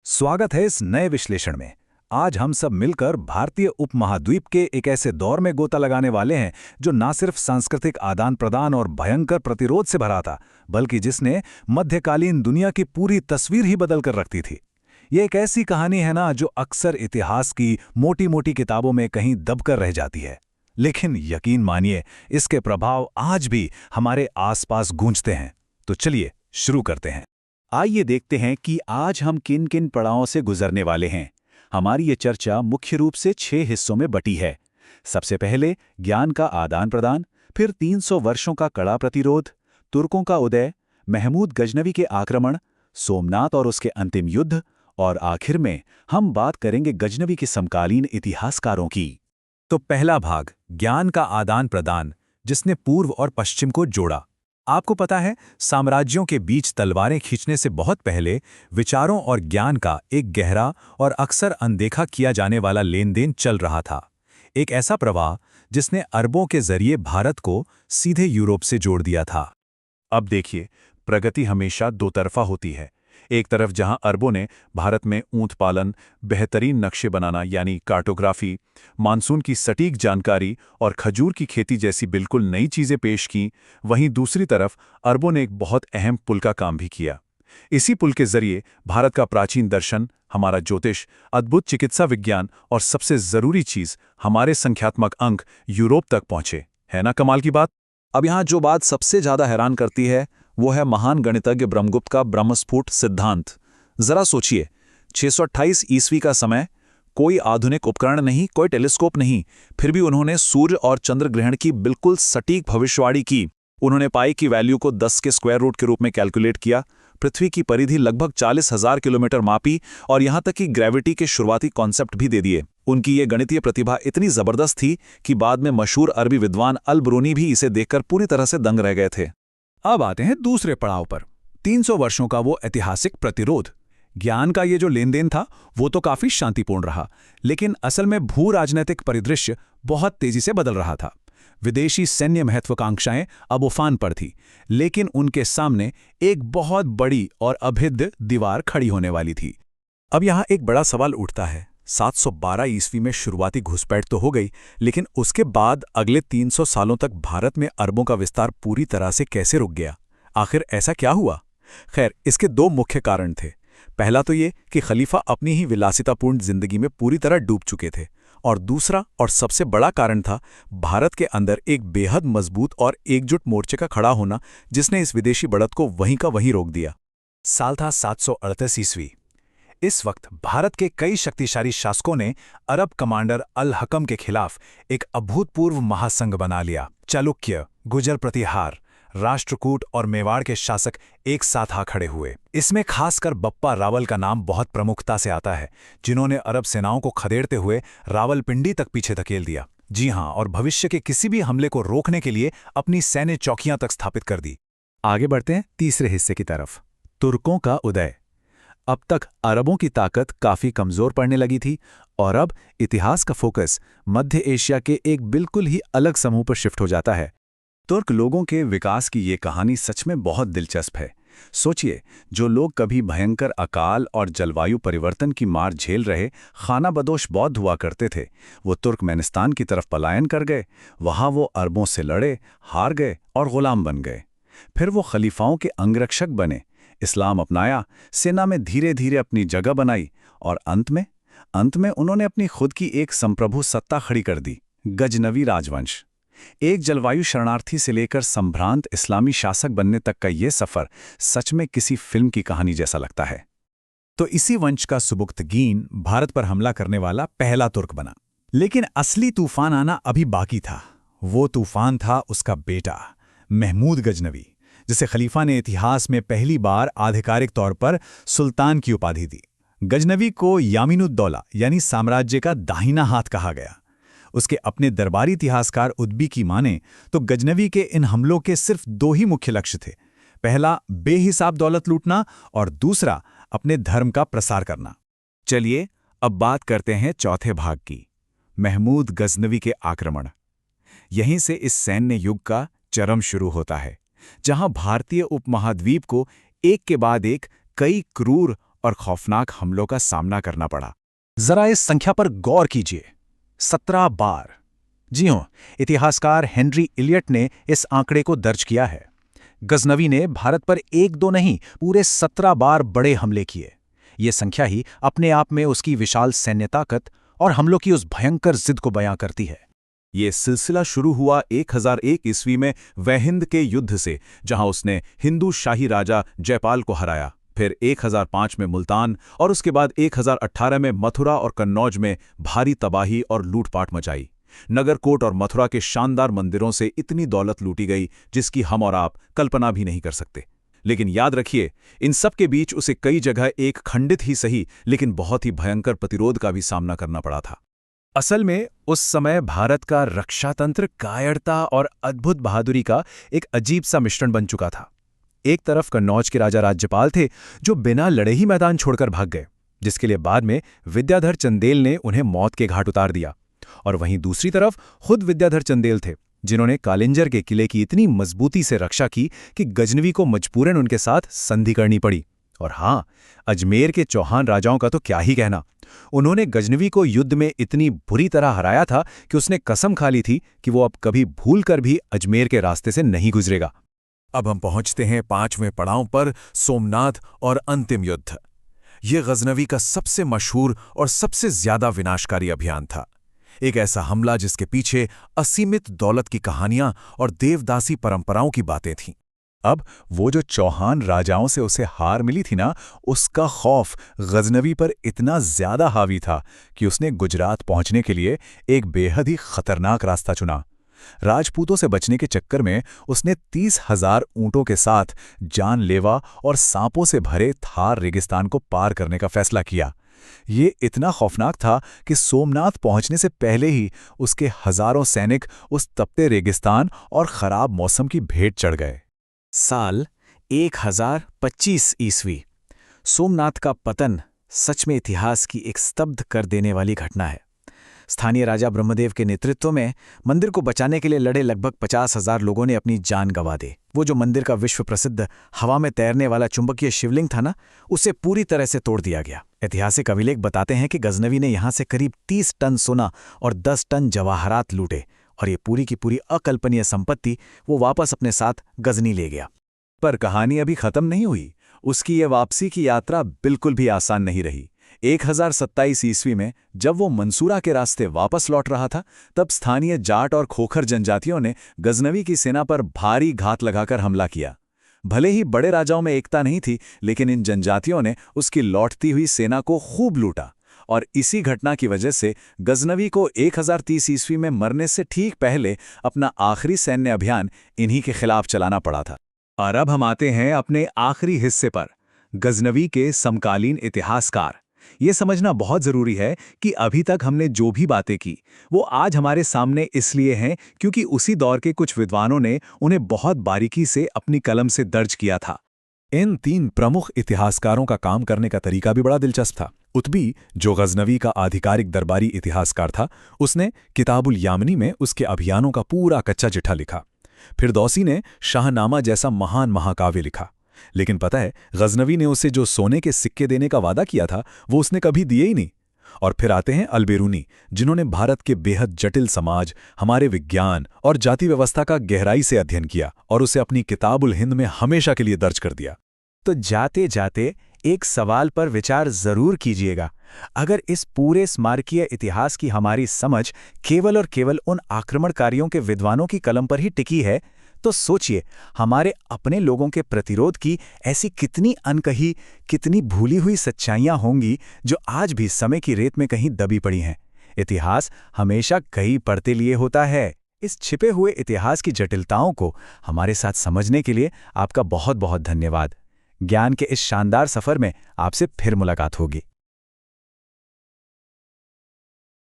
स्वागत है इस नए विश्लेषण में। आज हम सब मिलकर भारतीय उपमहाद्वीप के एक ऐसे दौर में गोता लगाने वाले हैं जो न सिर्फ सांस्कृतिक आदान प्रदान और भयंकर प्रतिरोध से भरा था, बल्कि जिसने मध्यकालीन दुनिया की पूरी तस्वीर ही बदल कर रखती थी। ये एक ऐसी कहानी है ना जो अक्सर इतिहास की मोटी मोटी किताबों में कहीं दबकर रह जाती है, लेकिन यकीन मानिए इसके प्रभाव आज भी हमारे आसपास गूंजते हैं। तो चलिए शुरू करते हैं। आइए देखते हैं कि आज हम किन किन पड़ावों से गुजरने वाले हैं। हमारी ये चर्चा मुख्य रूप से 6 हिस्सों में बटी है। सबसे पहले ज्ञान का आदान प्रदान, फिर 300 वर्षों का कड़ा प्रतिरोध, तुर्कों का उदय, महमूद गजनवी के आक्रमण, सोमनाथ और उसके अंतिम युद्ध, और आखिर में हम बात करेंगे गजनवी के समकालीन इतिहासकारों की। तो पहला भाग, ज्ञान का आदान प्रदान, जिसने पूर्व और पश्चिम को जोड़ा। आपको पता है, साम्राज्यों के बीच तलवारें खींचने से बहुत पहले विचारों और ज्ञान का एक गहरा और अक्सर अनदेखा किया जाने वाला लेनदेन चल रहा था। एक ऐसा प्रवाह जिसने अरबों के जरिए भारत को सीधे यूरोप से जोड़ दिया था। अब देखिए, प्रगति हमेशा दो तरफा होती है। एक तरफ जहां अरबों ने भारत में ऊंट पालन, बेहतरीन नक्शे बनाना यानी कार्टोग्राफी, मानसून की सटीक जानकारी और खजूर की खेती जैसी बिल्कुल नई चीजें पेश की, वहीं दूसरी तरफ अरबों ने एक बहुत अहम पुल का काम भी किया। इसी पुल के जरिए भारत का प्राचीन दर्शन, हमारा ज्योतिष, अद्भुत चिकित्सा विज्ञान और सबसे जरूरी चीज हमारे संख्यात्मक अंक यूरोप तक पहुंचे। है ना कमाल की बात? अब यहाँ जो बात सबसे ज्यादा हैरान करती है वो है महान गणितज्ञ ब्रह्मगुप्त का ब्रह्मस्फुट सिद्धांत। जरा सोचिए, 628 ईस्वी का समय, कोई आधुनिक उपकरण नहीं, कोई टेलीस्कोप नहीं, फिर भी उन्होंने सूर्य और चंद्र ग्रहण की बिल्कुल सटीक भविष्यवाणी की। उन्होंने पाई की वैल्यू को 10 के स्क्वायर रूट के रूप में कैलकुलेट किया, पृथ्वी की परिधि लगभग 40,000 किलोमीटर मापी और यहां तक कि ग्रेविटी के शुरुआती कॉन्सेप्ट भी दे दिए। उनकी ये गणितीय प्रतिभा इतनी जबरदस्त थी कि बाद में मशहूर अरबी विद्वान अल ब्रूनी भी इसे देखकर पूरी तरह से दंग रह गए थे। अब आते हैं दूसरे पड़ाव पर, 300 वर्षों का वो ऐतिहासिक प्रतिरोध। ज्ञान का ये जो लेनदेन था वो तो काफी शांतिपूर्ण रहा, लेकिन असल में भू राजनीतिक परिदृश्य बहुत तेजी से बदल रहा था। विदेशी सैन्य महत्वाकांक्षाएं अब उफान पर थी, लेकिन उनके सामने एक बहुत बड़ी और अभेद्य दीवार खड़ी होने वाली थी। अब यहां एक बड़ा सवाल उठता है, 712 ईस्वी में शुरुआती घुसपैठ तो हो गई, लेकिन उसके बाद अगले 300 सालों तक भारत में अरबों का विस्तार पूरी तरह से कैसे रुक गया? आखिर ऐसा क्या हुआ? खैर, इसके दो मुख्य कारण थे। पहला तो ये कि खलीफा अपनी ही विलासितापूर्ण जिंदगी में पूरी तरह डूब चुके थे, और दूसरा और सबसे बड़ा कारण था भारत के अंदर एक बेहद मजबूत और एकजुट मोर्चे का खड़ा होना, जिसने इस विदेशी बढ़त को वहीं का वहीं रोक दिया। साल था 738 ईस्वी। इस वक्त भारत के कई शक्तिशाली शासकों ने अरब कमांडर अल हकम के खिलाफ एक अभूतपूर्व महासंघ बना लिया। चालुक्य, गुजर प्रतिहार, राष्ट्रकूट और मेवाड़ के शासक एक साथ आ खड़े हुए। इसमें खासकर बप्पा रावल का नाम बहुत प्रमुखता से आता है, जिन्होंने अरब सेनाओं को खदेड़ते हुए रावलपिंडी तक पीछे धकेल दिया। जी हां, और भविष्य के किसी भी हमले को रोकने के लिए अपनी सैन्य चौकियां तक स्थापित कर दी। आगे बढ़ते हैं तीसरे हिस्से की तरफ, तुर्कों का उदय। अब तक अरबों की ताकत काफी कमजोर पड़ने लगी थी, और अब इतिहास का फोकस मध्य एशिया के एक बिल्कुल ही अलग समूह पर शिफ्ट हो जाता है। तुर्क लोगों के विकास की ये कहानी सच में बहुत दिलचस्प है। सोचिए, जो लोग कभी भयंकर अकाल और जलवायु परिवर्तन की मार झेल रहे खानाबदोश बौद्ध हुआ करते थे, वो तुर्कमेनिस्तान की तरफ पलायन कर गए। वहां वो अरबों से लड़े, हार गए और गुलाम बन गए। फिर वो खलीफाओं के अंगरक्षक बने, इस्लाम अपनाया, सेना में धीरे धीरे अपनी जगह बनाई, और अंत में उन्होंने अपनी खुद की एक संप्रभु सत्ता खड़ी कर दी, गजनवी राजवंश। एक जलवायु शरणार्थी से लेकर संभ्रांत इस्लामी शासक बनने तक का ये सफर सच में किसी फिल्म की कहानी जैसा लगता है। तो इसी वंश का सुबुक्तगीन भारत पर हमला करने वाला पहला तुर्क बना। लेकिन असली तूफान आना अभी बाकी था। वो तूफान था उसका बेटा महमूद गजनवी, जिसे खलीफा ने इतिहास में पहली बार आधिकारिक तौर पर सुल्तान की उपाधि दी। गजनवी को यामीनुद्दौला यानी साम्राज्य का दाहिना हाथ कहा गया। उसके अपने दरबारी इतिहासकार उद्बी की माने तो गजनवी के इन हमलों के सिर्फ दो ही मुख्य लक्ष्य थे। पहला बेहिसाब दौलत लूटना, और दूसरा अपने धर्म का प्रसार करना। चलिए अब बात करते हैं चौथे भाग की, महमूद गजनवी के आक्रमण। यहीं से इस सैन्य युग का चरम शुरू होता है, जहां भारतीय उपमहाद्वीप को एक के बाद एक कई क्रूर और खौफनाक हमलों का सामना करना पड़ा। जरा इस संख्या पर गौर कीजिए, 17 बार। जी हां, इतिहासकार हेनरी इलियट ने इस आंकड़े को दर्ज किया है। गजनवी ने भारत पर एक दो नहीं, पूरे 17 बार बड़े हमले किए। ये संख्या ही अपने आप में उसकी विशाल सैन्य ताकत और हमलों की उस भयंकर जिद को बयां करती है। ये सिलसिला शुरू हुआ 1001 ईस्वी में वहिंद के युद्ध से, जहां उसने हिंदू शाही राजा जयपाल को हराया। फिर 1005 में मुल्तान और उसके बाद 1018 में मथुरा और कन्नौज में भारी तबाही और लूटपाट मचाई। नगरकोट और मथुरा के शानदार मंदिरों से इतनी दौलत लूटी गई जिसकी हम और आप कल्पना भी नहीं कर सकते। लेकिन याद रखिए, इन सब के बीच उसे कई जगह एक खंडित ही सही लेकिन बहुत ही भयंकर प्रतिरोध का भी सामना करना पड़ा था। असल में उस समय भारत का रक्षातंत्र कायरता और अद्भुत बहादुरी का एक अजीब सा मिश्रण बन चुका था। एक तरफ कन्नौज के राजा राज्यपाल थे जो बिना लड़े ही मैदान छोड़कर भाग गए, जिसके लिए बाद में विद्याधर चंदेल ने उन्हें मौत के घाट उतार दिया। और वहीं दूसरी तरफ खुद विद्याधर चंदेल थे, जिन्होंने कालिंजर के किले की इतनी मजबूती से रक्षा की कि गजनवी को मजबूरन उनके साथ संधि करनी पड़ी। और हाँ, अजमेर के चौहान राजाओं का तो क्या ही कहना। उन्होंने गजनवी को युद्ध में इतनी बुरी तरह हराया था कि उसने कसम खा ली थी कि वो अब कभी भूल कर भी अजमेर के रास्ते से नहीं गुजरेगा। अब हम पहुंचते हैं 5वें पड़ाव पर, सोमनाथ और अंतिम युद्ध। ये गजनवी का सबसे मशहूर और सबसे ज्यादा विनाशकारी अभियान था। एक ऐसा हमला जिसके पीछे असीमित दौलत की कहानियां और देवदासी परंपराओं की बातें थीं। अब वो जो चौहान राजाओं से उसे हार मिली थी ना, उसका खौफ गजनवी पर इतना ज्यादा हावी था कि उसने गुजरात पहुंचने के लिए एक बेहद ही खतरनाक रास्ता चुना। राजपूतों से बचने के चक्कर में उसने 30,000 ऊंटों के साथ जानलेवा और सांपों से भरे थार रेगिस्तान को पार करने का फैसला किया। ये इतना खौफनाक था कि सोमनाथ पहुंचने से पहले ही उसके हजारों सैनिक उस तपते रेगिस्तान और खराब मौसम की भेंट चढ़ गए। साल 1025 ईस्वी। सोमनाथ का पतन सच में इतिहास की एक स्तब्ध कर देने वाली घटना है। स्थानीय राजा ब्रह्मदेव के नेतृत्व में मंदिर को बचाने के लिए लड़े लगभग 50,000 लोगों ने अपनी जान गंवा दी। वो जो मंदिर का विश्व प्रसिद्ध हवा में तैरने वाला चुंबकीय शिवलिंग था ना, उसे पूरी तरह से तोड़ दिया गया। ऐतिहासिक अभिलेख बताते हैं कि गजनवी ने यहां से करीब 30 टन सोना और 10 टन जवाहरात लूटे, और ये पूरी की पूरी अकल्पनीय संपत्ति वो वापस अपने साथ गजनी ले गया। पर कहानी अभी खत्म नहीं हुई। उसकी ये वापसी की यात्रा बिल्कुल भी आसान नहीं रही। 1027 ईस्वी में जब वो मंसूरा के रास्ते वापस लौट रहा था, तब स्थानीय जाट और खोखर जनजातियों ने गजनवी की सेना पर भारी घात लगाकर हमला किया। भले ही बड़े राजाओं में एकता नहीं थी, लेकिन इन जनजातियों ने उसकी लौटती हुई सेना को खूब लूटा, और इसी घटना की वजह से गजनवी को 1030 ईस्वी में मरने से ठीक पहले अपना आखिरी सैन्य अभियान इन्हीं के खिलाफ चलाना पड़ा था। और अब हम आते हैं अपने आखिरी हिस्से पर, गजनवी के समकालीन इतिहासकार। ये समझना बहुत जरूरी है कि अभी तक हमने जो भी बातें की वो आज हमारे सामने इसलिए हैं क्योंकि उसी दौर के कुछ विद्वानों ने उन्हें बहुत बारीकी से अपनी कलम से दर्ज किया था। इन 3 प्रमुख इतिहासकारों का काम करने का तरीका भी बड़ा दिलचस्प था। उतबी, जो गजनवी का आधिकारिक दरबारी इतिहासकार था, उसने किताबुल यामनी में उसके अभियानों का पूरा कच्चा चिट्ठा लिखा। फिरदौसी ने शाहनामा जैसा महान महाकाव्य लिखा। लेकिन पता है, गजनवी ने उसे जो सोने के सिक्के देने का वादा किया था वो उसने कभी दिए ही नहीं। और फिर आते हैं अलबेरूनी, जिन्होंने भारत के बेहद जटिल समाज, हमारे विज्ञान और जाति व्यवस्था का गहराई से अध्ययन किया और उसे अपनी किताबुल हिंद में हमेशा के लिए दर्ज कर दिया। तो जाते जाते एक सवाल पर विचार जरूर कीजिएगा। अगर इस पूरे स्मारकीय इतिहास की हमारी समझ केवल और केवल उन आक्रमणकारियों के विद्वानों की कलम पर ही टिकी है, तो सोचिए हमारे अपने लोगों के प्रतिरोध की ऐसी कितनी अनकही, कितनी भूली हुई सच्चाइयां होंगी जो आज भी समय की रेत में कहीं दबी पड़ी हैं। इतिहास हमेशा कई परतें लिए होता है। इस छिपे हुए इतिहास की जटिलताओं को हमारे साथ समझने के लिए आपका बहुत बहुत धन्यवाद। ज्ञान के इस शानदार सफर में आपसे फिर मुलाकात होगी।